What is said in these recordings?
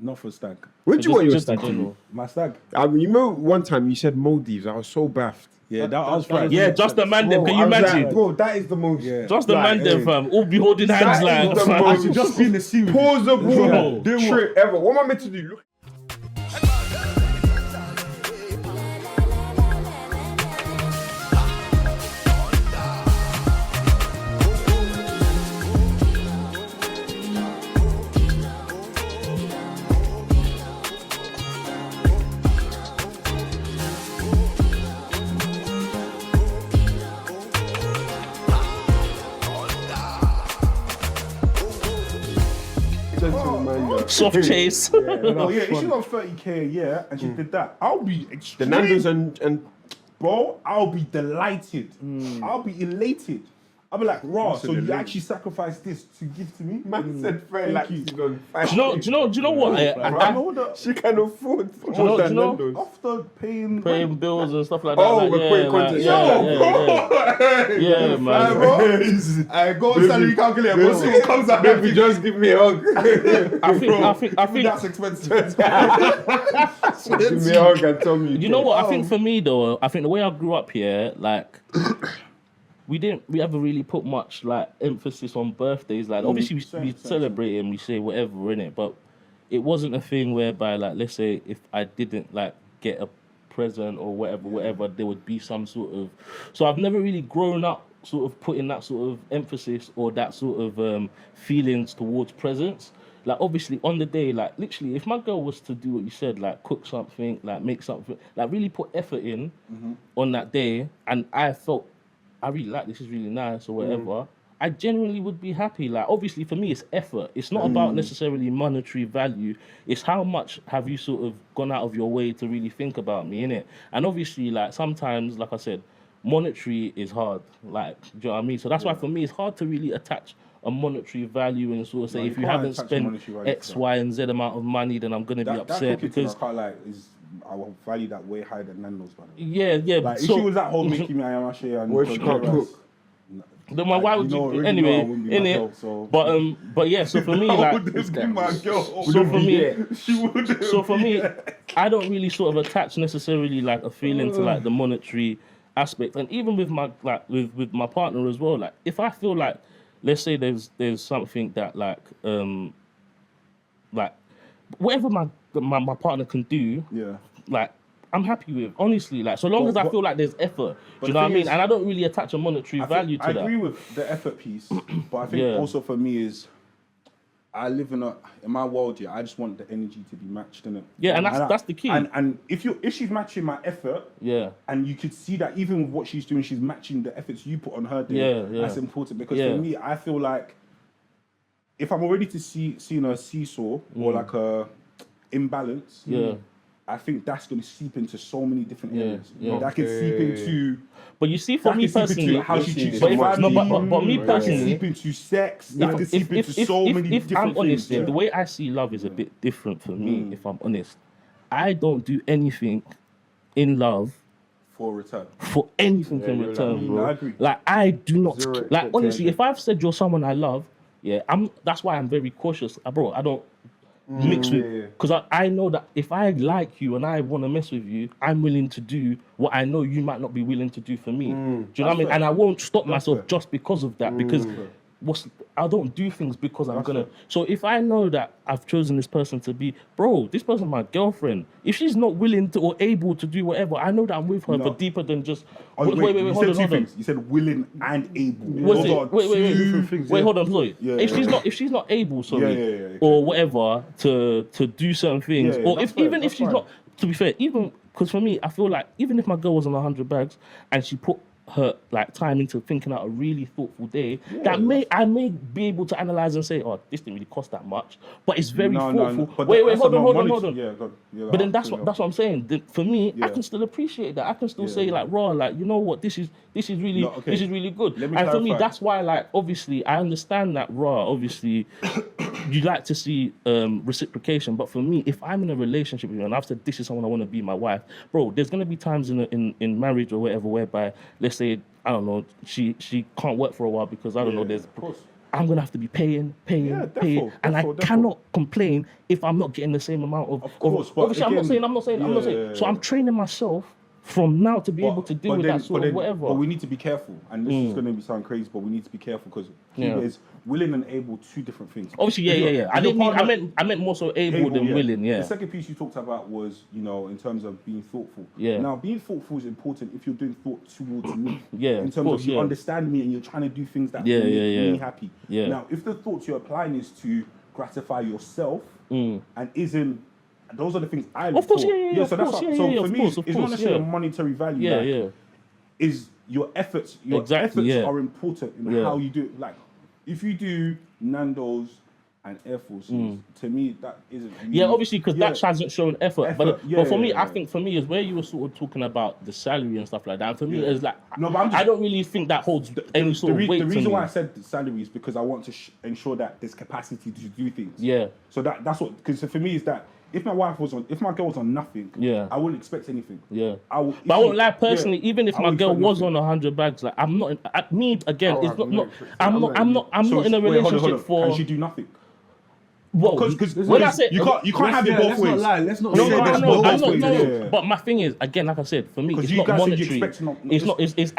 Not for stag. Where'd you want your just stag in to? general. My stag. I mean, you remember one time you said Maldives. I was so baffed. Yeah, that I was fine. Yeah, just the Mandem. Can you I was imagine? like, bro, that is the most. Yeah. Just the like, Mandem, fam. All be holding hands That like. is the fam. most Just being the sea. plausible Yeah. trip ever. What am I meant to do? Look. Soft chase. Oh yeah, if she got 30k a year and she did that, I'll be The extreme. Nando's and Bro, I'll be delighted. I'll be elated. I'll be like, raw. So you actually sacrificed this to give to me? man said fair like you. she's on Do five. you know what? I know that She can afford know- more do than you know- Nando's. after paying paying bills and stuff like that. Oh, like, we're paying content. Yeah, man. I go on salary calculator, but see what comes out. Baby, just give me a hug. I think that's expensive. Give me a hug and tell me. You know what? I think for me though, I think the way I grew up here, like we ever really put much like emphasis on birthdays. Like obviously we celebrate and we say whatever in it, but it wasn't a thing whereby like let's say if I didn't like get a present or whatever, there would be some sort of. So I've never really grown up sort of putting that sort of emphasis or that sort of feelings towards presents. Like obviously on the day, like literally, if my girl was to do what you said, like cook something, like make something, like really put effort in on that day, and I felt I really like this is really nice or whatever, I genuinely would be happy. Like obviously for me, it's effort. It's not about necessarily monetary value. It's how much have you sort of gone out of your way to really think about me, innit? And obviously, like sometimes, like I said, monetary is hard. Like, do you know what I mean? So that's why for me, it's hard to really attach a monetary value and sort of say No, you if you can't haven't attach a spent monetary value X, to that. Y, and Z amount of money, then I'm gonna be upset because I can't like I will value that way higher than Nando's, by the way. yeah. Like if so, she was at home making me ayamashi and What if she can't cook? then why would you already anyway? know I wouldn't be In my it, girl, so but yeah. So for me, like, this be my girl. so for me, She would. so for me, I don't really sort of attach necessarily like a feeling to like the monetary aspect, and even with my like with my partner as well. Like if I feel like, let's say there's something that like whatever my partner can do, like I'm happy with, honestly. Like so long as I feel like there's effort, do you know what I mean? And I don't really attach a monetary value to I that. agree with the effort piece, but I think also for me is I live in my world here. I just want the energy to be matched in it. Yeah, and that's the key. And if she's matching my effort, and you could see that even with what she's doing, she's matching the efforts you put on her day. That's important because for me, I feel like if I'm already to seeing a seesaw or like a imbalance, I think that's going to seep into so many different areas. That can seep into. But you see, for me personally, how she treats but me that can personally, seep into sex. That can seep into so many if different I'm honest, things. the way I see love is a bit different for me. If I'm honest, I don't do anything in love for anything in return, bro. I agree. Like I do not Zero like honestly. expectation. If I've said you're someone I love, that's why I'm very cautious, bro. I don't mix with because I know that if I like you and I want to mess with you, I'm willing to do what I know you might not be willing to do for me. Do you know what I mean? And I won't stop myself just because of that because I don't do things because I'm gonna. So if I know that I've chosen this person to be, bro, this person's my girlfriend. If she's not willing to or able to do whatever, I know that I'm with her for deeper than just. Wait, you hold said on. things. You said willing and able. Wait, hold on, sorry. If she's not able, or whatever to do certain things, or if she's not, to be fair, even because for me, I feel like even if my girl was on 100 bags and she put her like time into thinking out a really thoughtful day, I may be able to analyze and say, oh, this didn't really cost that much, but it's very thoughtful. No. Wait, hold on. Yeah, but then that's what I'm saying. For me, I can still appreciate that. I can still say like, raw, like you know what, this is really good. And for me, that's why like obviously I understand that raw. Obviously, you like to see reciprocation, but for me, if I'm in a relationship with you and I've said this is someone I want to be my wife, bro, there's gonna be times in marriage or whatever whereby let's say I don't know she can't work for a while because I don't know there's I'm gonna have to be paying, and I cannot complain if I'm not getting the same amount of. Of course, but obviously, again, I'm not saying. So I'm training myself from now to be able to deal with that sort of whatever. But we need to be careful, and this is going to sound crazy, but we need to be careful because is willing and able, two different things. Obviously, yeah. I meant more so able than willing. Yeah. The second piece you talked about was, in terms of being thoughtful. Yeah. Now, being thoughtful is important if you're doing thought towards me. Yeah. In terms of you understand me and you're trying to do things that make me happy. Yeah. Now, if the thoughts you're applying is to gratify yourself and isn't. Those are the things I look for. So for me, it's not necessarily a monetary value. Is your efforts. Your efforts are important in how you do it. Like, if you do Nando's and Air Forces, to me, that isn't. Really, obviously, because that hasn't shown effort. But for me, I think for me is where you were sort of talking about the salary and stuff like that. And for me, it's like I don't really think that holds any sort of weight. The reason to why me. I said the salary is because I want to ensure that there's capacity to do things. Yeah. So that's what, because for me is that. If my girl was on nothing, I wouldn't expect anything. Yeah. But I won't lie, personally, even if my girl was on 100 bags, like I'm not. I'm not in a relationship for. Can she do nothing? Well, because when I say you can't have it both ways. Let's not say there's both ways. No. But my thing is, again, like I said, for me, it's not monetary. It's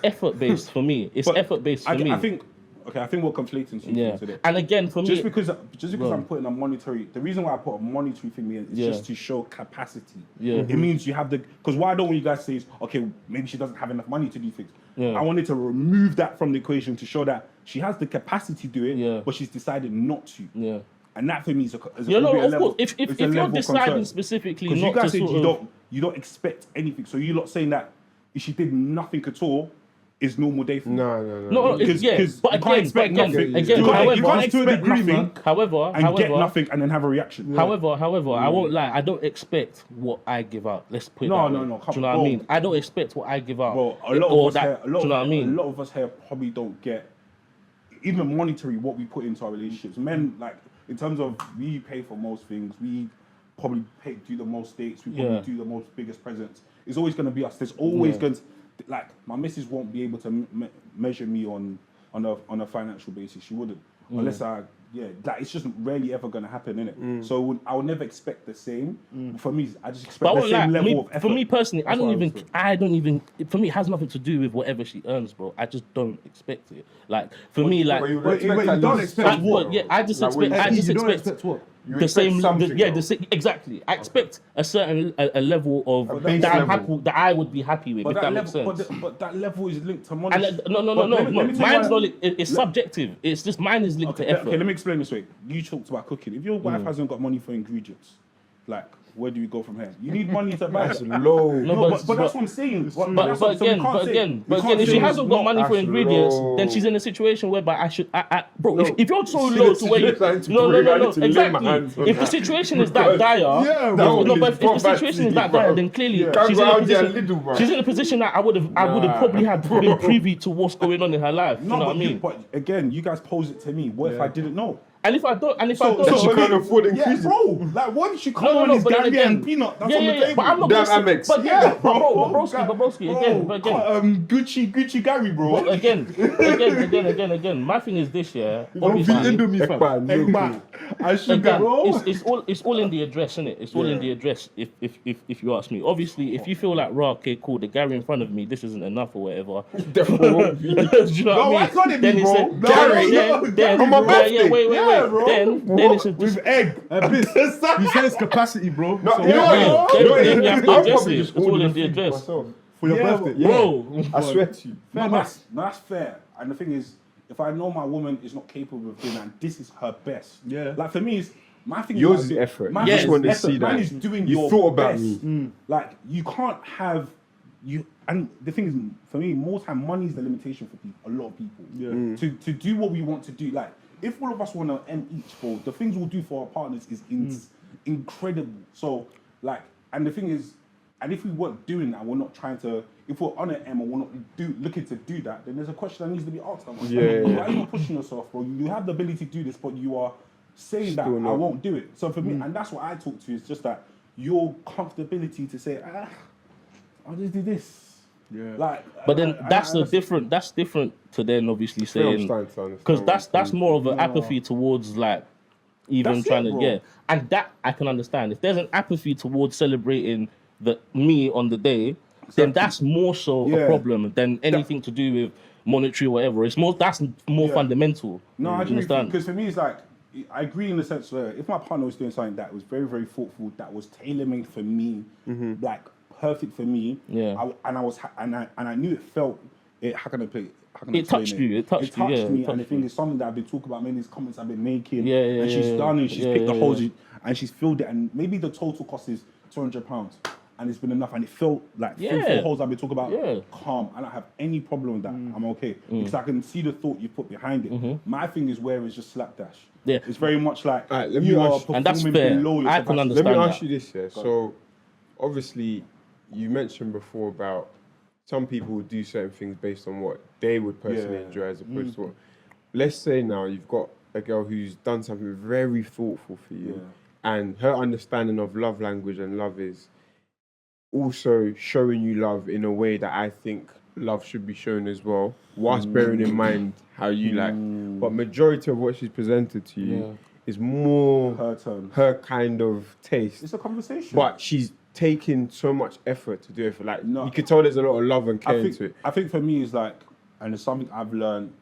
effort based for me. It's effort based for me. I think we're conflating two things today. And again, for me, just because I'm putting a monetary, the reason why I put a monetary thing in is just to show capacity. Yeah. It means you have because what I don't want you guys to say is, okay, maybe she doesn't have enough money to do things. I wanted to remove that from the equation to show that she has the capacity to do it, but she's decided not to. Yeah. And that for me is a of course. If you're deciding specifically not you guys to said you don't expect anything, so you're not saying that if she did nothing at all, is normal day for me. No. But again, you can't expect nothing and get nothing and then have a reaction. However, I won't lie. I don't expect what I give out. Let's put it that way. Do you know what I mean? I don't expect what I give out. Well, a lot of us here probably don't get even monetary what we put into our relationships. Men, like in terms of we pay for most things, we probably do the most dates, we probably do the most biggest presents. It's always going to be us. There's always going to. Like my missus won't be able to measure me on a financial basis. She wouldn't unless like it's just rarely ever gonna happen, innit? So I would never expect the same. For me, I just expect the same level of effort. For me personally, I don't even. For me, it has nothing to do with whatever she earns, bro. I just don't expect it. Like for me, like you don't expect what? I just expect what? The same, exactly. I expect a certain a level of that I would be happy with. If that makes sense. But that level is linked to money. No. Mine's not. It's subjective. It's just mine is linked to effort. Okay, let me explain this way. You talked about cooking. If your wife hasn't got money for ingredients, like where do we go from here? You need money to buy. That's low. No, but that's what I'm saying. But again, if she hasn't got money for ingredients, then she's in a situation whereby I should, bro. If you're so low to where no, exactly. If the situation is that dire, but if the situation is that dire, then clearly she's in a position that I would have probably been privy to what's going on in her life. You know what I mean? But again, you guys pose it to me. What if I didn't know? And if I don't, she can't afford increasing. Yeah, bro. Like, why did she call on this Gary and peanut? That's on the table. But I'm not. Amex. But broski, again. Gucci Gary, bro. But again. My thing is this, obviously, it's all in the address, innit? It's all in the address. If you ask me, obviously, if you feel like, okay, cool, the Gary in front of me, this isn't enough or whatever. Do you know what I mean? Why can't it be, bro? Gary, wait. Bro. Then it's with egg. You say it's capacity, bro. Then you have to address it. It's all in the address. For your birthday, bro. I swear to you. That's fair. And the thing is, if I know my woman is not capable of doing that, and this is her best. Yeah. Like for me, my thing. Yours is effort. I just want to see that. Mine is doing your thought about best. me. Like you can't have you. And the thing is, for me, more time, money is the limitation for people. A lot of people. Yeah. To do what we want to do, like. If all of us want to M each, bro, the things we'll do for our partners is incredible. So, like, and the thing is, and if we weren't doing that, we're not trying to, if we're on an M and we're not looking to do that, then there's a question that needs to be asked. Why are you not pushing yourself, bro? You have the ability to do this, but you are saying that I won't do it. So for me, and that's what I talk to, is just that your comfortability to say, I'll just do this. But then that's different to then obviously saying, because that's more of an apathy towards like even trying to get, and that I can understand. If there's an apathy towards celebrating me on the day, then that's more so a problem than anything to do with monetary or whatever. That's more fundamental. No, I agree. Understand? Because for me, it's like, I agree in the sense where if my partner was doing something that was very, very thoughtful, that was tailor-made for me, like perfect for me, I knew it felt it. How can I play? It touched you. It touched me, and the thing is something that I've been talking about. Many of these comments I've been making, and she's done it. She's picked the holes, and she's filled it, and maybe the total cost is £200, and it's been enough, and it felt like 3-4 holes I've been talking about. Calm, I don't have any problem with that. I'm okay because I can see the thought you put behind it. My thing is where it's just slapdash. Yeah, it's very much like you are performing, and that's fair. I can understand. Let me ask you this here. So, obviously, you mentioned before about some people would do certain things based on what they would personally enjoy as opposed to what. Let's say now you've got a girl who's done something very thoughtful for you, and her understanding of love language and love is also showing you love in a way that I think love should be shown as well, whilst bearing in mind how you like. But majority of what she's presented to you is more her kind of taste. It's a conversation. But she's taking so much effort to do it. You could tell there's a lot of love and care into it. I think for me, it's like, and it's something I've learned,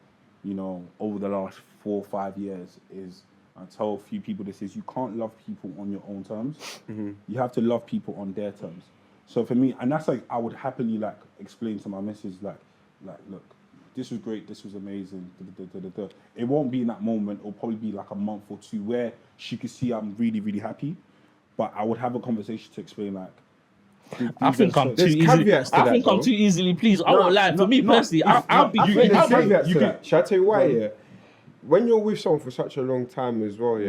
over the last 4 or 5 years, is I tell a few people this is, you can't love people on your own terms. You have to love people on their terms. So for me, and that's like, I would happily like explain to my missus, like, look, this was great, this was amazing. It won't be in that moment. It'll probably be like a month or two where she could see I'm really, really happy. But I would have a conversation to explain like, I think I'm too easily pleased. I won't lie. For me personally, I'll be great. Shall I tell you why? Yeah, when you're with someone for such a long time as well,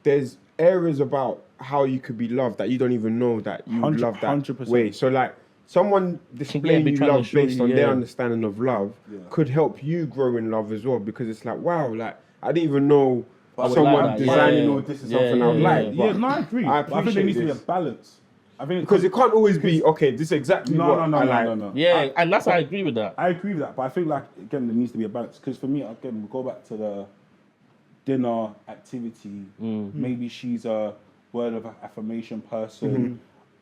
there's areas about how you could be loved that you don't even know that you would love that 100%. Way. So like someone displaying you love based on their understanding of love could help you grow in love as well, because it's like, wow, like I didn't even know someone designing this is something I would like. Yeah, no, I agree. I think there needs to be a balance. I think because it can't always be okay. This is exactly what I like. No. Yeah, and that's I agree with that. I agree with that, but I think like again there needs to be a balance, because for me again we go back to the dinner activity. Maybe she's a word of affirmation person,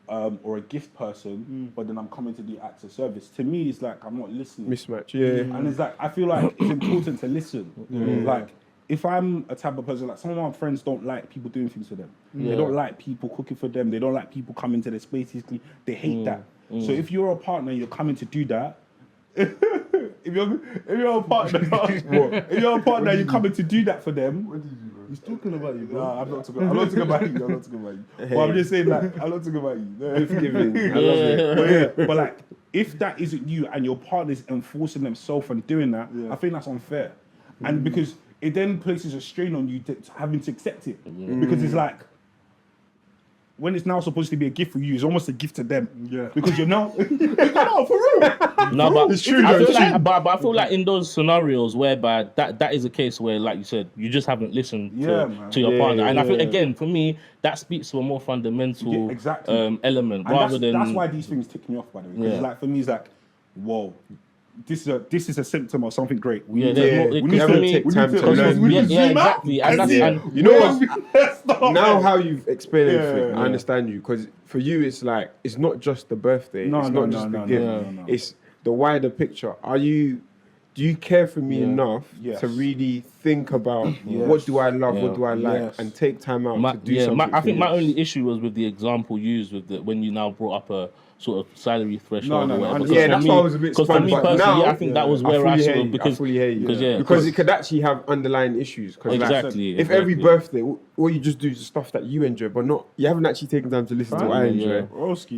or a gift person, but then I'm coming to do acts of service. To me, it's like I'm not listening. Mismatch, And it's like I feel like it's important to listen. Like if I'm a type of person, like some of my friends don't like people doing things for them. They don't like people cooking for them. They don't like people coming to their spaces. They hate that. So if you're a partner, you're coming to do that. if you're a partner, you're coming to do that for them. What did you do, bro? He's talking about you, bro. I'm not talking about you. But I'm just saying, like, I'm not talking about you. I love it. But like, if that isn't you and your partner's enforcing themselves and doing that, I think that's unfair. And because it then places a strain on you to having to accept it. Because it's like, when it's now supposed to be a gift for you, it's almost a gift to them. Yeah. Because you're now, no, for real. No, but it's true. But I feel like in those scenarios whereby that is a case where, like you said, you just haven't listened to your partner. And I feel, again, for me, that speaks to a more fundamental element, and rather than... That's why these things tick me off, by the way. Because like, for me, it's like, whoa, this is a symptom of something great. We need to take time to learn. Exactly. And you know what? Now how you've explained everything, I understand you. Because for you, it's like, it's not just the birthday. It's not just the gift. It's the wider picture. Do you care for me enough to really think about what do I love, what do I like, and take time out to do something? I think my only issue was with the example used with when you now brought up a sort of salary threshold or whatever. That's why I was a bit because for me personally, I think that was where I sort of because it could actually have underlying issues. Exactly. If every birthday, all you just do is stuff that you enjoy, but you haven't actually taken time to listen to what I enjoy.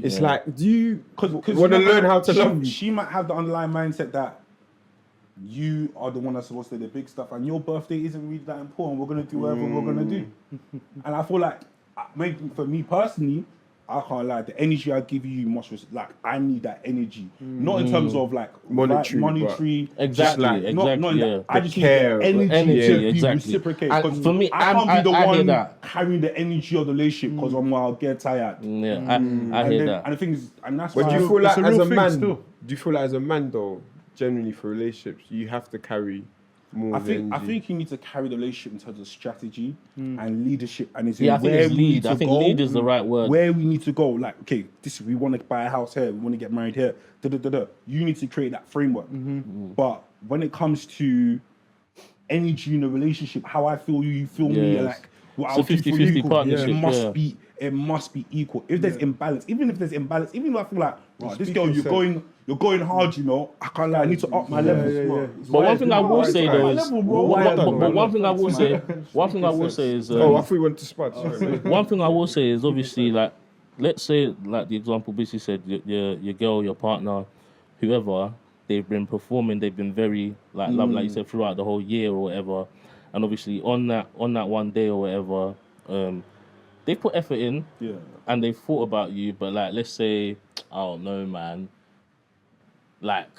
It's like, do you want to learn how to love me? She might have the underlying mindset that you are the one that's supposed to do the big stuff, and your birthday isn't really that important. We're gonna do whatever we're gonna do. And I feel like, for me personally, I can't lie. The energy I give you must like I need that energy, not in terms of like monetary. Exactly. I just need the energy to be reciprocated. For me, I can't be the one carrying the energy of the relationship because I'll get tired. Yeah, I hear that. And the thing is, and that's But why do you feel like as a man, still. do you feel like as a man though, generally for relationships, you have to carry more I of the think energy? you need to carry the relationship in terms of strategy and leadership, and it's Yeah, I in think where it's we lead. need to I think go, lead is the right word. Where we need to go, like, okay, we want to buy a house here, we want to get married here. You need to create that framework. But when it comes to energy in a relationship, how I feel you feel me, Yes. like what It's a I'll do for 50-50 you, partnership, it must be equal. If there's imbalance, even if I feel like, right, this girl, you're going hard, you know, I can't lie, I need to up my level. But one thing I will say though is, level, bro. but one thing I will say is, Oh, I thought you went to spot. Sorry. one thing I will say is obviously like, let's say like the example Busy said, your girl, your partner, whoever, they've been performing, they've been very like love, like you said, throughout the whole year or whatever, and obviously on that one day or whatever, they put effort in, and they thought about you, but like let's say, I don't know, man, like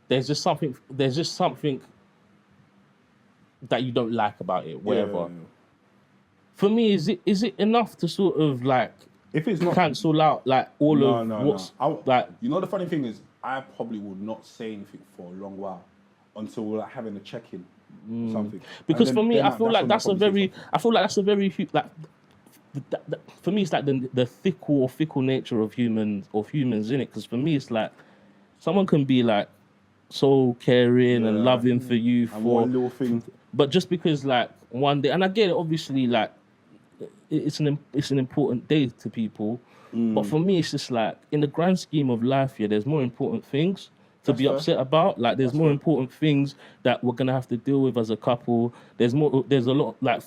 there's just something that you don't like about it, whatever. For me, is it enough to sort of like If it's not cancel out like all of what's like? You know, the funny thing is, I probably would not say anything for a long while until we're like having a check-in or something. Because for me, I feel like when that's I'll a probably very, say I feel like that's a very like. For me, it's like the fickle nature of humans, in it. Because for me, it's like someone can be like so caring and loving for you and one little thing. but just because like one day, and I get it, obviously, like it's an important day to people, but for me, it's just like in the grand scheme of life, there's more important things to be upset about. Like there's more important things that we're gonna have to deal with as a couple. There's a lot like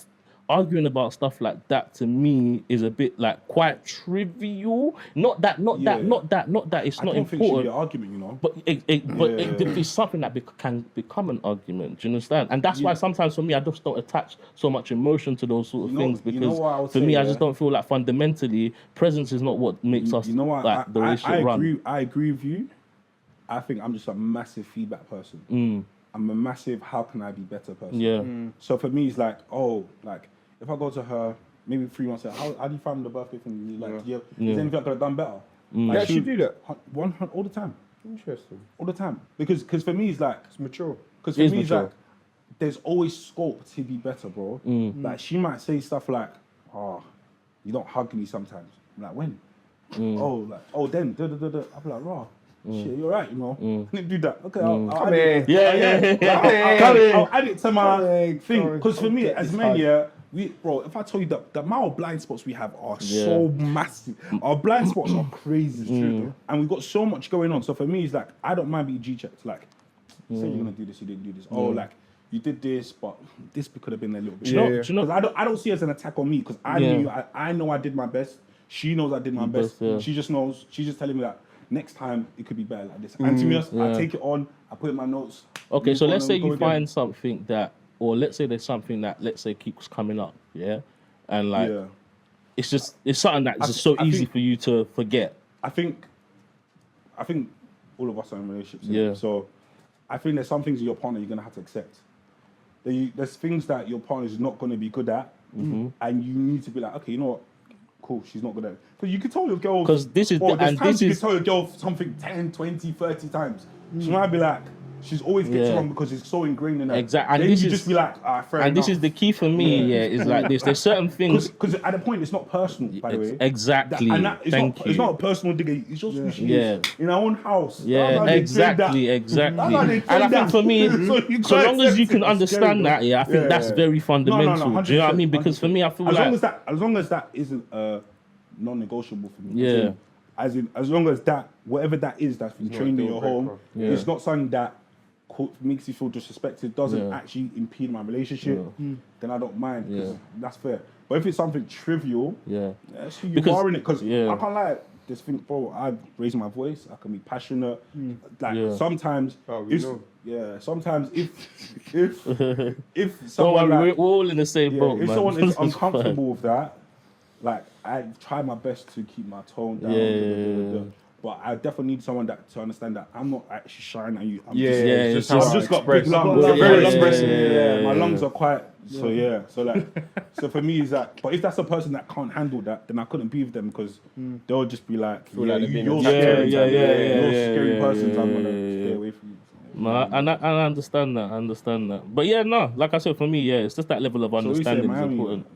arguing about stuff like that to me is a bit like quite trivial. Not that it's I not don't think it should be important. an argument, you know. But it's something that can become an argument. Do you understand? And that's why sometimes for me, I just don't attach so much emotion to those sort of things because for me, I just don't feel like fundamentally presence is not what makes us like the relationship run. I agree with you. I think I'm just a massive feedback person. I'm a massive how can I be better person. Yeah. So for me, it's like, like if I go to her maybe 3 months later, how do you find the birthday thing? Like, is there anything I could have done better? You actually do that? All the time. Interesting. All the time. Because for me, it's like, It's mature. because for me, it's like, there's always scope to be better, bro. Like, she might say stuff like, you don't hug me sometimes. I'm like, when? Then, I'll be like, raw. Shit, you're right, you know. I didn't do that. Okay, I'll add it. I'll add it to my thing. Because for me, as men, if I tell you that the amount of blind spots we have are so massive. Our blind spots are crazy. And we've got so much going on. So for me, it's like, I don't mind being G-checked. Like, say you're going to do this, you didn't do this. Like, you did this, but this could have been a little bit. Do you know? Because I don't see it as an attack on me. Because I know I did my best. She knows I did my best. She just knows. She's just telling me that next time it could be better like this. And to be honest, I take it on, I put it in my notes. Okay, so let's say you find something that, or let's say there's something that, let's say, keeps coming up, and like, it's something that's just so easy for you to forget. I think all of us are in relationships. So I think there's some things in your partner you're gonna have to accept. There's things that your partner is not gonna be good at, and you need to be like, okay, you know what? Cool, she's not good at it. Because you can tell your girl... Because this is... you can tell your girl something 10, 20, 30 times. She might be like, she's always gets wrong because it's so ingrained in her. Exactly. And then you just be like, fair enough. This is the key for me, is like this. There's certain things... Because at the point, it's not personal, by the way. Exactly. It's not a personal dig. It's just who she is. In our own house. Yeah, exactly. And I think for me, so long as you can understand that, I think that's very fundamental. No, do you know what I mean? Because for me, I feel as long as that isn't non-negotiable for me. As long as that, whatever that is that's been trained in your home, it's not something that makes you feel disrespected, doesn't actually impede my relationship, then I don't mind, because that's fair. But if it's something trivial, that's who you are in it, because I can't lie, this thing, bro, I've raised my voice, I can be passionate, sometimes, sometimes if someone we're all in the same boat, if man. someone is uncomfortable with that, like, I try my best to keep my tone down. But I definitely need someone to understand that I'm not actually shying at you. I'm just I've just got big lungs. Very expressive. Yeah, my lungs are quite. So so like, so for me is that. But if that's a person that can't handle that, then I couldn't be with them because they'll just be like, like you're scary. You're a scary person. So I'm gonna stay away from you. No, and I understand that. I understand that. But yeah, no, like I said, for me, it's just that level of understanding is important.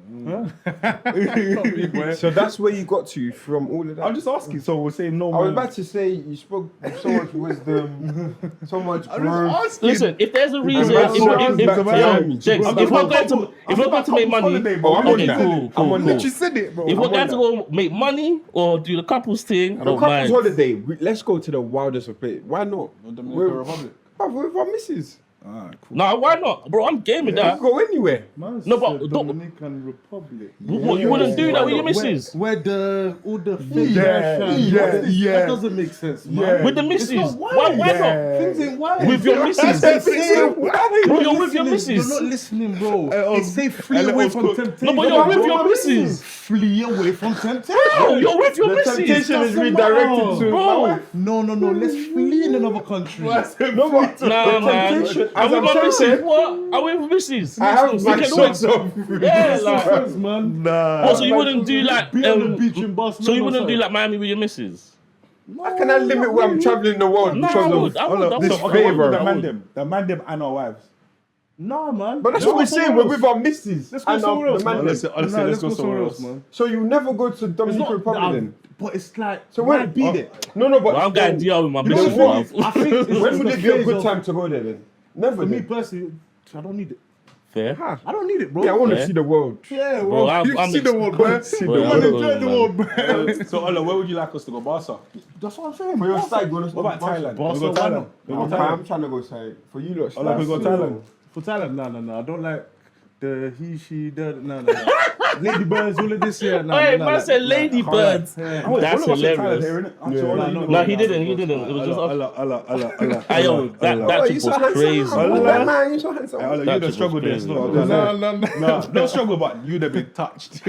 So that's where you got to from all of that. I'm just asking. So we're saying no. I was about to say you spoke with so much wisdom, so much growth. Listen, if there's a reason, if we're going to make money, I'm on that. You said it, bro. if we're going to go make money or do the couples thing, I don't mind. Couples holiday. Let's go to the wildest of places. Why not? Dominican Republic. With our missus. Alright, cool. Nah, why not, bro? I'm game with that. Go anywhere. No, but Dominican Republic. What you wouldn't do that with your missus? Where all the that doesn't make sense, man. With the missus? Why not? Things ain't wild. With your missus? Bro, you're with your missus. You're not listening, bro. It's say flee away from temptation. No, but you're with your missus. Flee away from temptation. Bro, you're with your missus. Temptation is redirected to Bro. No. Let's flee in another country. No, but Nah, man. Are we my missus? What? Are we with missus? I have my socks off. Yeah, like. man. Nah. Oh, so you wouldn't do like. Be on the beach in Barcelona. So you wouldn't do like Miami with your missus? How can I limit where I'm traveling the world Nah, because I of would. this The favor? Mandem and our wives. Nah, man. But that's what we're saying. We're with our missus. Let's go somewhere else, man. Honestly, let's go somewhere else. man. So you never go to Dominican Republic then? But it's like, So why when beat it? No, but Well, I'm going DR with my You know missus. what? bruv. I think it's when would the it be a phase good of- time to go there then? Never. For me then. personally, I don't need it. Fair. I don't need it, bro. Yeah, I want to Yeah. see the world. Yeah, Bro, bro. I'm See the world, bro. See Bro, the I'm world. going, Enjoy the man. world, bro. So Ola, where would you like us to go? Barca. That's what I'm saying. For your Barca. side, What about Thailand? Barca, We go why Thailand. not? We go Thailand. I'm trying to go side. For you lot, Ola, we go Thailand. For Thailand, no. I don't like the he, she, the, no. Ladybirds, all of this here. No, Hey, no, man said ladybirds. Oh, That's all of us are hilarious. Thailand here, innit? Yeah. No, No, he didn't. It was just us. Ola. Ayo, that trip was crazy. Man, you're so handsome. Ola, That you'd have trip struggled there was still. crazy. No, don't struggle, but you'd have been touched.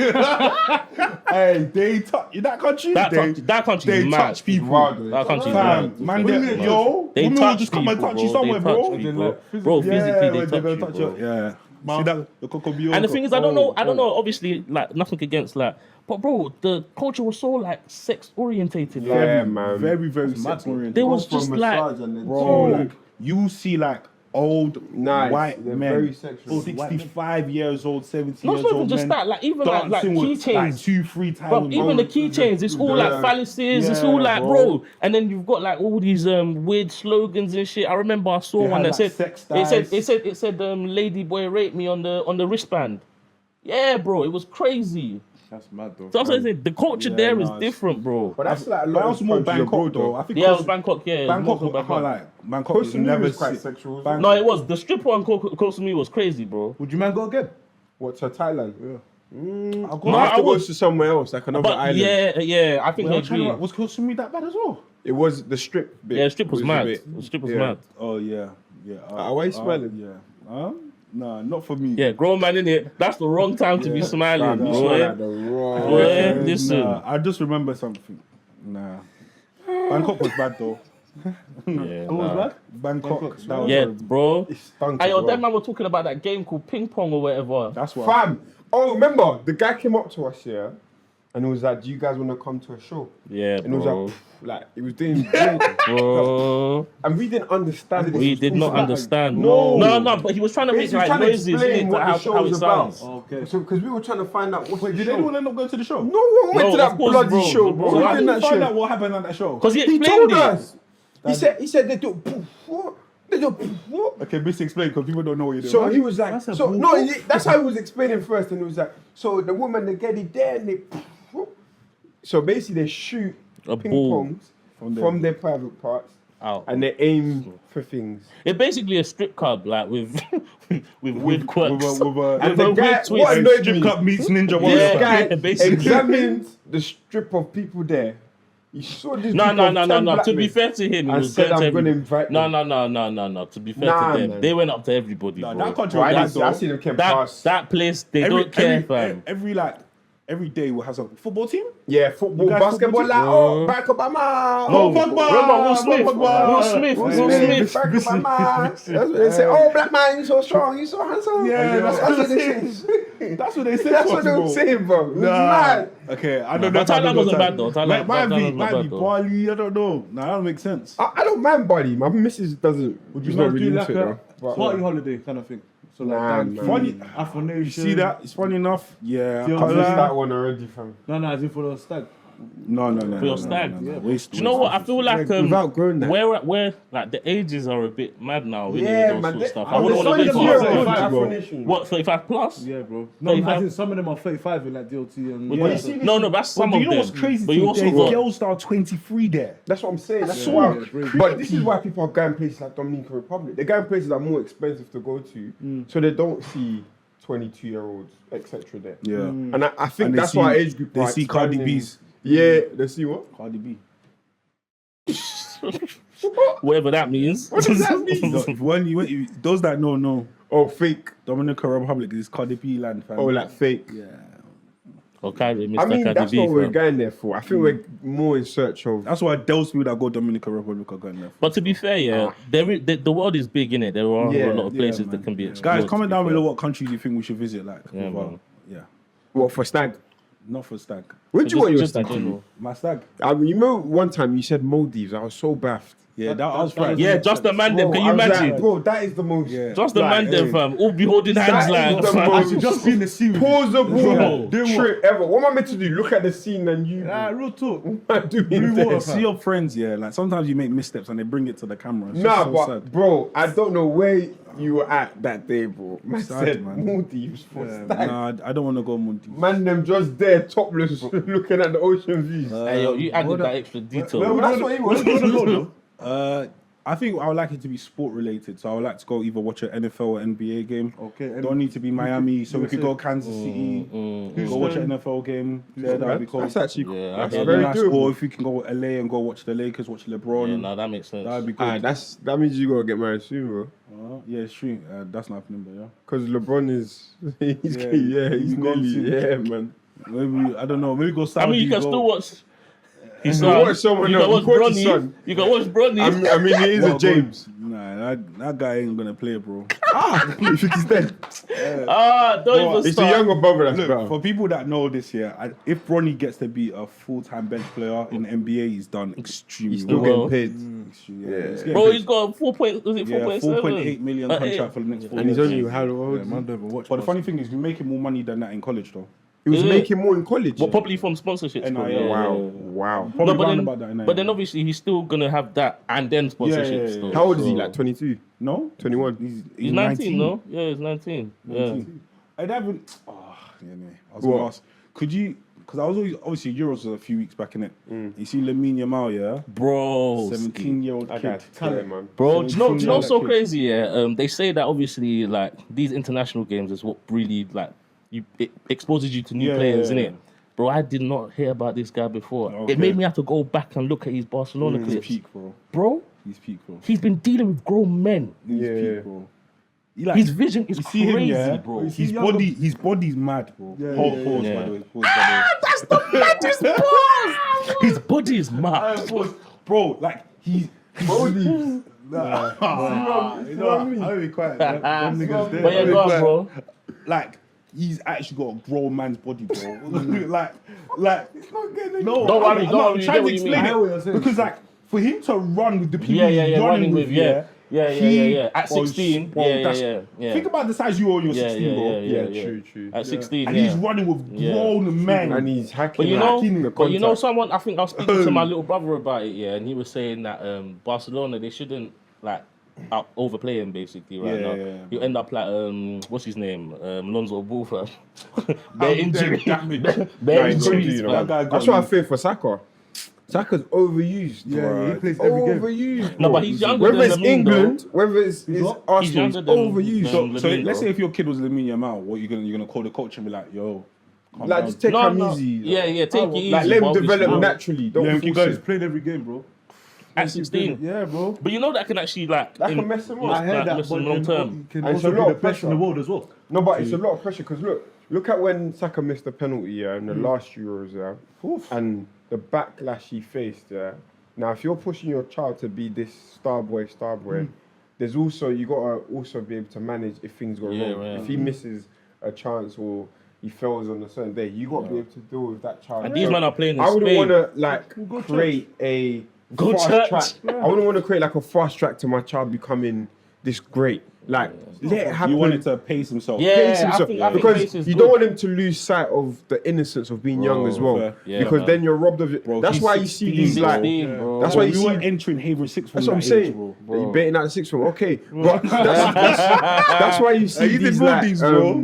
Hey, they touch in that country. That country They is mad. touch people. That country is Fam, mad. man, What do you they- mean? yo, They women will touch just come and people, touch you bro. somewhere, They bro. touch people. Bro, physically Yeah, they gonna touch you, bro. Yeah. See that the Coco And the thing is, I don't know. Obviously, like nothing against like, but bro, the culture was so like sex orientated. Like, Yeah, man. Very, very sex oriented. there was just like, Bro, like, you see like old Nice. white They're men, very sexual. 65 years old, 70 not years even old just men, that. Like even like dancing with like keychains. 2-3 times. But even the keychains, it's all like phalluses. It's all like, bro. And then you've got like all these weird slogans and shit. I remember I saw They one had, that like, said, sex it said, "Lady boy raped me on the wristband." Yeah, bro, it was crazy. That's mad, though. So I'm saying the culture Yeah, there is no, different, bro. But that's like a But lot I of was more countries Bangkok abroad, though. I think Yeah, it was Bangkok. Yeah, it was Bangkok. more I can't Bangkok. lie. Bangkok Koh is Samui never was quite sit- sexual. Bang- No, it was the stripper on Koh Samui was crazy, bro. Would you man go again? What, to Thailand? I'll go No, I have I to go would. to somewhere else, like another But island. yeah, I think I agree. Was Koh Samui that bad as well? It was the strip bit. Yeah, strip was a mad. bit- The strip was yeah. mad. Oh yeah. Why are you smiling? Yeah. No, not for me. Yeah, grown man in it. That's the wrong time to be smiling, Fam, you bro. smell Yeah. like the wrong. Boy, listen. Nah, I just remember something. Nah. Bangkok was bad though. Yeah, What was nah. that? Bangkok. That was Yeah, horrible. bro. It stunk Hey, as yo, well. that man were talking about that game called Ping Pong or whatever. That's why. Fam. Oh, remember, the guy came up to us here and he was like, "Do you guys want to come to a show?" Yeah, And he was bro. like, he was doing great. Bro, And we didn't understand what he we was did talking not about. understand. No. no, but he was trying to make Basically like trying to noises, explain innit, what the how show it was about. sounds. Okay. So, because we were trying to find out what's the Did show. anyone end up going to the show? No one went No, to that of course, bloody bro. show, bro. So We How did did you that find show. out what happened at that show? Because he He explained told it. us. He said they do poof, what? They do poof, what? Okay, Miss explain because people don't know what you're doing. So he was like, That's a so bull- no, that's how he was explaining first, and he was like, so the woman they get it there and they, so basically they shoot A ping ball pongs from their private parts out. and they aim for things. It's basically a strip club, like with with weird quirks. And With the a guy, weird twist. what annoyed Strip me, club meets Ninja Yeah. this Warrior. guy basically. examined the strip of people there. He saw this. No. group of 10 To black be men fair to him, he and was said, going to I'm going to everybody. invite them. No. To be fair Nah, to them, man. they went up to everybody, No, bro. that country Bro, I was didn't see, I bad see them came That past. place, they don't care, fam. every like every day has a football team. Yeah, football, You guys basketball, football like, Barack Obama. Oh, Pogba! Remember Will Smith? Pogba! Will Smith. Will Smith. Barack Obama. That's what they say. Oh, black man, you so strong, you so handsome. Yeah, that's what they say. That's what they say. That's what they were saying, bro. It was mad. Okay, I don't know. But Thailand wasn't bad though. Thailand Might be wasn't bad though. Bali. I don't know. Nah, that don't make sense. I don't mind Bali. My missus doesn't. Would you is not not really do like into it, a though. party holiday kind of thing? So like Nah, down man. Funny. Afro Nation. You see that? It's funny enough. Yeah. I Yeah, can't I missed lie. That one already, fam. No, as in for the stag. No. For your stag. Waste. Do you know what? I feel like We've outgrown that. where like the ages are a bit mad now. With Yeah, those man. sort of stuff. I I wouldn't want to be Year part old, of bro. it. Afro Nation. What, 35 plus? Yeah, bro. No, 35? I think some of them are 35 in like DLT and But Yeah. you- No, that's some But of you know them. what's crazy? But you also There's got girls that are 23 there. That's what I'm saying. That's so wild. crazy. But this is why people are going places like Dominican Republic. They're going places that are more expensive to go to, so they don't see 22-year-olds, etc. there. Yeah. And I think And they that's see- why age group They are see Cardi expanding. B's. Yeah, they see what? Cardi B. whatever that means. What does that mean? Those that know. Oh, fake. Dominican Republic is Cardi B land, fam. Oh, like fake. Yeah. Okay, Mr. I mean, Cardi that's B, what we're fam. going there for. I think we're more in search of. That's why those people that go Dominican Republic are going there. But to be fair, yeah, the world is big, innit? There are Yeah, a lot of yeah, places man. that can be explored. Guys, comment to be down fair. below what countries you think we should visit. Like, Yeah, man. yeah, What, for stag? not for stag. Where'd you want your Just stag in to? general. My stag. I mean, you remember one time you said Maldives. I was so baffed. Yeah, that I was that right. is- Yeah, just the Mandem. Bro, Can I you was like, imagine? bro, that is the most. Yeah. Just the like, Mandem, hey, fam. All be holding hands That like. is the fam. most- I should just be in the sea. Plausible Yeah. trip ever. What am I meant to do? Look at the scene and you. Real talk. What am I doing Blue there? water, See your friends, yeah. Like sometimes you make missteps and they bring it to the camera. It's Nah, just so but sad. bro, I don't know where you were at that day, bro. Man Sad, said man. Maldives for Yeah, stag. nah, I don't want to go Maldives. Man, them just there, topless, looking at the ocean views. Hey, yo, you added that extra detail. Well, that's what he was. I think I would like it to be sport related. So I would like to go either watch an NFL or NBA game. Okay. Don't need to be Miami, so we could USA. go Kansas City, go watch an NFL game. Yeah, that would be cool. That's actually Yeah, that's I Yeah, very nice. doable. Or if we can go to LA and go watch the Lakers, watch LeBron. Yeah, nah, that makes sense. That would be good. That means you gotta get married soon, bro. Yeah, it's true. That's not happening, but yeah. Because LeBron is, he's Yeah, he's we gone nearly, soon. yeah, man. Maybe I don't know. Maybe go Saudi. I mean, you can go- still watch. His You son. watch someone You else, can watch you watch his Bronny. son. You can watch Bronny. I mean, he is a Well, James. Nah, that guy ain't gonna play, bro. You think he's dead? Don't even It's the start. younger brother that's Look, better. for people that know this year, if Bronny gets to be a full-time bench player in the NBA, he's done extremely Still well. Well, getting paid. Extremely, Yeah. he's getting Bro, paid. he's got 4.8 million contract for the next 4 And he's years. only how old? Yeah, man, don't even watch. But the funny thing is, we're making more money than that in college, though. He was Yeah. making more in college. Well, probably from sponsorships. NIL, bro. yeah. Wow. Probably No, but round then, about that. innit? but then obviously he's still gonna have that and then sponsorships. Yeah. Still, How old is he? so- Like 22, no, 21. He's 19, no? Yeah, he's 19. Yeah. 19. I'd have. Oh, yeah, anyway. I was gonna What? ask, could you? Because I was always, obviously Euros was a few weeks back in it. You see Lamine Yamal, yeah, Bro, 17-year-old kid. Yeah, man. Bro, do you know Yeah, what's so that kid. crazy? Yeah, they say that obviously like these international games is what really like it exposes you to new Yeah, players, yeah, innit? Bro, I did not hear about this guy before. Okay. It made me have to go back and look at his Barcelona He's clips. peak, bro. Bro, He's peak, bro. he's been dealing with grown men. He's Yeah. peak, bro. He like, His vision is you see crazy, him, yeah? bro. His body's mad, bro. Yeah, Pause, yeah, pause, yeah. by the way. Pause, by That's the maddest pause. His body is mad. the way. Bro, like he's Maldives. you know, I'll be quiet. Them niggas there. But yeah, go on, bro. Like he's actually got a grown man's body, bro. like no. Don't worry, I'm don't worry, you trying get to what you explain mean. I know what it you're saying. because like for him to run with the people Yeah, he's running with, Yeah. At bro, 16, bro, yeah. Think about the size you are when you're 16, bro. Yeah. True. At 16, And yeah. he's running with Yeah. grown men. And he's hacking. But you know, hacking the but you know, contact. someone I think I was speaking to my little brother about it, yeah, and he was saying that Barcelona they shouldn't like overplay him basically right Yeah, now. yeah. You end up like what's his name, Lonzo Ball, fam. Bare injury, damage. bare Nah, he's injuries, crazy, fam. man. That guy got That's why I me. fear for Saka. Saka's overused. Yeah, he plays every game. Overused. No, bro. but he's younger Whether than it's Lamine, England, whether it's what? He's Arsenal, he's younger than- overused. than- So Lamine, let's bro. say if your kid was Lamine Yamal, what you gonna call the coach and be like, yo, calm Like down. just take No, him no. easy. Yeah, take it easy. Like let him but develop obviously, naturally. Don't Yeah, force you it. guys He's playing every game, bro. at 16. Yeah, bro. But you know that can actually like That can mess him up. I heard that, mess but him long term. it can And it's also a be lot the of best in the pressure. world as well. No, but it's a lot of pressure because look, Look at when Saka missed the penalty in the last Euros, and the backlash he faced. Now, if you're pushing your child to be this star boy, there's also you gotta also be able to manage if things go wrong. Yeah. If he misses a chance or he fails on a certain day, you gotta be able to deal with that child. And these men are playing in I wouldn't Spain. want to create a fast track. I wouldn't want to create like a fast track to my child becoming this great. Like, let it happen. You want it to pace himself. Yeah, I think because pace is you good. don't want him to lose sight of the innocence of being young as well. Yeah, because man. then you're robbed of it. Bro, That's he's why you see 16, these like. 16, bro. That's why you we see. were entering Haven 6 from That's what I'm that saying. age, bro. You're baiting out the sixth one, okay? But that's why you see You did these more like things, bro.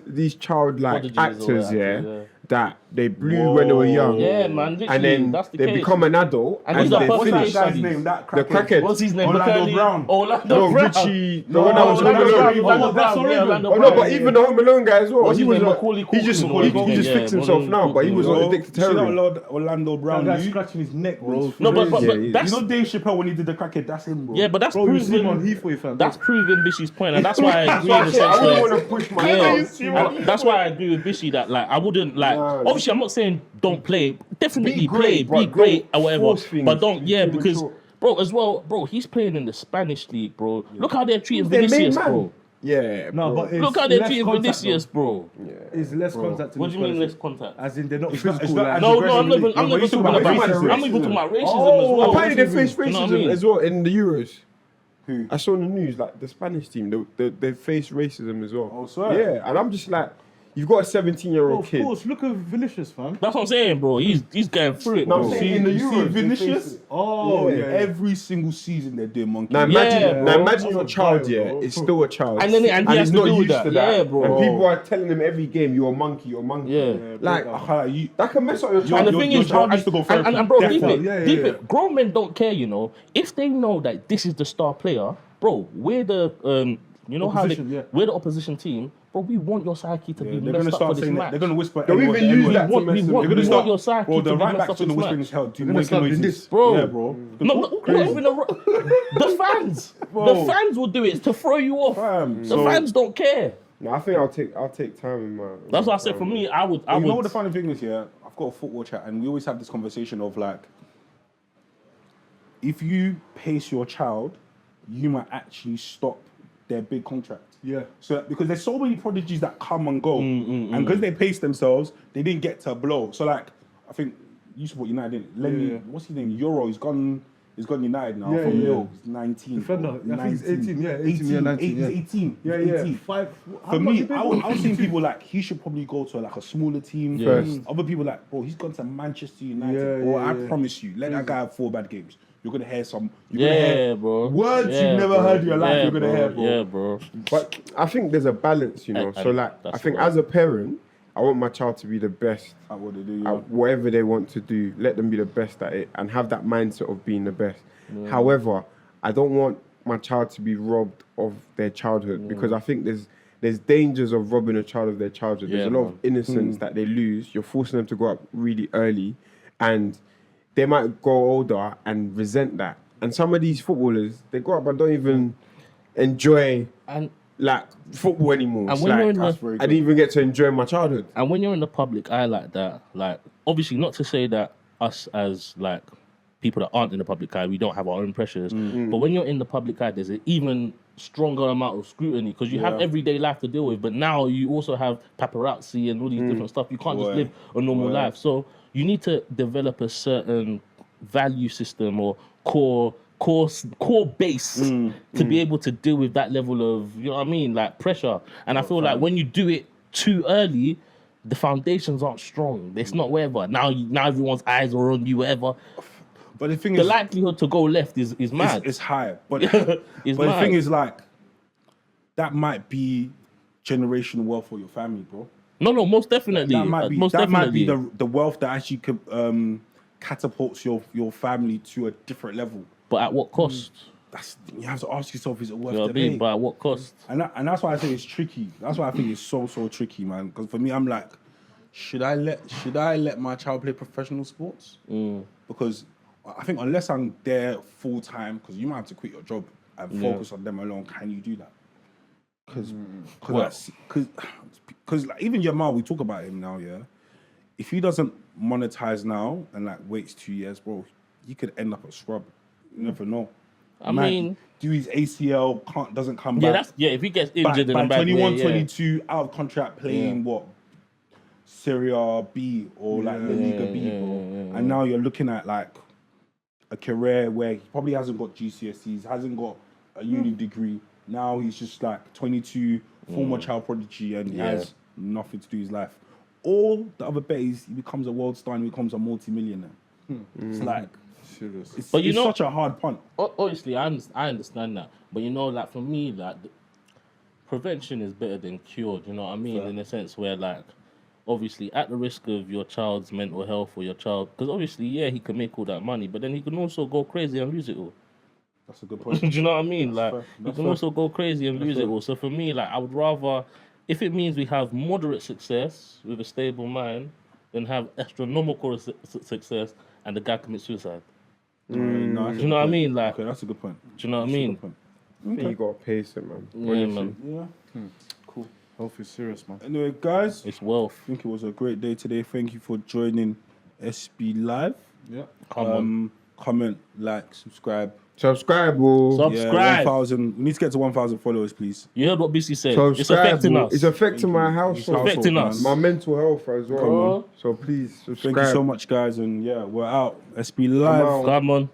these childlike Prodigies or actors, whatever, that they blew when they were young. Yeah, man. Literally, And then that's the they case. become an adult And and these are they perfect finish. That guy's studies. name, that The crackhead. What's his name? Orlando McCurley? Brown. Orlando No, Brown. Richie, the one that was Home Orlando Alone. Brown. Oh, that's Yeah, Orlando Orlando Oh Brown. no, but even the Home Alone guy as well. What's He his was name? like, Macaulay he just Culkin. fixed himself now, but he was Bro, addicted to See that heroin. Orlando Brown? That guy You scratching his neck, bro. No, but Yeah, he is. that's know Dave Chappelle when he did the crackhead? That's him, bro. yeah, but that's Bro, you see him on proven. Heathway, fam. That's proven Bishy's point, and that's why I agree in the sense I wouldn't where. want to push my And that's why I agree with Bishy that like I wouldn't like obviously I'm not saying don't play, definitely Be great, play, be but great don't or whatever, force things but don't to be because premature. bro as well, bro, he's playing in the Spanish league, bro. Look how they're treating Their main Vinicius, man. bro. Yeah, No, bro. but it's Look how they're less treating contact, Vinicius, bro. It's less contact. What do you mean less contact? As in they're not It's not- physical. it's not like, as No, aggressive I'm not even No, but you talking talk about about racism. racism. I'm even talking about racism as Oh, well. apparently they face You know what I racism mean? as well in the Euros. Who? I saw in the news like the Spanish team, they face racism as well. Oh, swear? Yeah, and I'm just like, you've got a 17-year-old of kid. course, look at Vinicius, fam. That's what I'm saying, bro. He's going through it, No, bro. I'm saying in the You see Euros, they Vinicius? face it. Oh, Yeah. yeah. Every single season they're doing monkey. Now Yeah, imagine, bro. imagine your That's child, wild, yeah, bro. is still a child, And then he has he's to not deal with used that. to that. Yeah, bro. And people are telling him every game, you're a monkey, you're a monkey. Yeah. Like, I can't lie, you. that can mess up your And child. the Your- thing your is, bro, child needs to go therapy. and bro, deep Definitely. it, deep it. Grown men don't care, you know. If they know that this is the star player, bro, we're the you know Opposition, how yeah. we're the opposition team, bro. We want your psyche to be They're messed gonna up for start this saying that. match. They're gonna whisper. They'll everywhere, even use everywhere. that to want- mess we him want- up. They're gonna we start. your psyche Bro, to the be right messed backs up for doing the this whispering match. as hell. Do gonna making start doing noises. this. Bro. Yeah, bro. The fans, the fans will do it to throw you off. Fam, The so- fans don't care. No, I think I'll take time in my. That's why I said for me, I would. You know what the funny thing is here? I've got a football chat, and we always have this conversation of like, if you pace your child, you might actually stop their big contract. Yeah. So because there's so many prodigies that come and go, and because they pace themselves, they didn't get to blow. So like, I think you support United, didn't you? Lenny, Yeah. what's his name? Euro. He's gone United now Yeah, from yeah. Lille. He's 19. Defender. I think he's 18, yeah, 18, 18, 19, yeah. He's 18. Yeah, He's yeah. 18. Five. For me, I was seeing people like he should probably go to like a smaller team Yeah. First. Other people like, bro, he's gone to Manchester United. Yeah, Bro, yeah, I yeah. promise you, let that guy have 4 bad games. You're gonna hear some. You're gonna Yeah, hear bro. words Yeah, you've never bro. heard in your life. Yeah, You're gonna bro. hear, bro. Yeah, bro. But I think there's a balance, you know. And So like, that's I think the word. as a parent, I want my child to be the best At what they do. at whatever they want to do. Let them be the best at it and have that mindset of being the best. However, I don't want my child to be robbed of their childhood because I think there's dangers of robbing a child of their childhood. There's Yeah, a lot man. of innocence that they lose. You're forcing them to grow up really early, and they might grow older and resent that. And some of these footballers, they grow up and don't even enjoy And like football anymore. And It's when like, you're in the- I didn't even get to enjoy my childhood. And when you're in the public eye like that, like obviously not to say that us as like people that aren't in the public eye, we don't have our own pressures. But when you're in the public eye, there's an even stronger amount of scrutiny because you have everyday life to deal with. But now you also have paparazzi and all these different stuff. You can't just live a normal life. So you need to develop a certain value system or core base to be able to deal with that level of, you know what I mean, like pressure. And I feel like when you do it too early, the foundations aren't strong. It's not whatever. Now everyone's eyes are on you, whatever. But the thing The is, likelihood to go left is mad. it's high. But, It's but the mad. thing is, like, that might be generational wealth for your family, bro. No, most definitely. That might be most that might be definitely. the wealth that actually catapults your family to a different level. But at what cost? You have to ask yourself, is it worth You know what the I mean? pay? But at what cost? And that's why I say it's tricky. That's why I think it's so tricky, man. Because for me, I'm like, should I let my child play professional sports? Because I think unless I'm there full time, because you might have to quit your job and focus on them alone. Can you do that? Because like, even Yamal, we talk about him now, yeah. If he doesn't monetize now and like waits 2 years, bro, he could end up a scrub. You never know. I mean, do his ACL doesn't come back. If he gets injured in by a bad 21, way, 22, out of contract, playing what? Serie B or like La Liga B, bro. And now you're looking at like a career where he probably hasn't got GCSEs, hasn't got a uni degree. Now he's just like 22, former child prodigy, and he has nothing to do with his life. All the other bets, he becomes a world star and he becomes a multi-millionaire. It's like, it's such a hard punt. Obviously, I understand that. But like for me, like prevention is better than cured. You know what I mean? In a sense where like, obviously, at the risk of your child's mental health or your child, because obviously, he can make all that money, but then he can also go crazy and lose it all. That's a good point. Do you know what I mean? That's like, fair. you can also go crazy and lose it all. So for me, like, I would rather, if it means we have moderate success with a stable mind, than have astronomical success and the guy commits suicide. No, do you know what I mean? Like, okay, that's a good point. Do you know what I mean? I think you got to pace it, man. Yeah, man. Yeah. Cool. Health is serious, man. Anyway, guys, It's wealth. I think it was a great day today. Thank you for joining SB Live. Yeah. Come on. Comment, like, subscribe. Subscribe, bro. Subscribe. 1,000. We need to get to 1,000 followers, please. You heard what BC said. Subscribe, It's affecting bro. us. It's affecting my It's household. affecting man. us. My mental health as well. Come on. So please subscribe. Thank you so much, guys. And yeah, we're out. SB Live. out. Come on.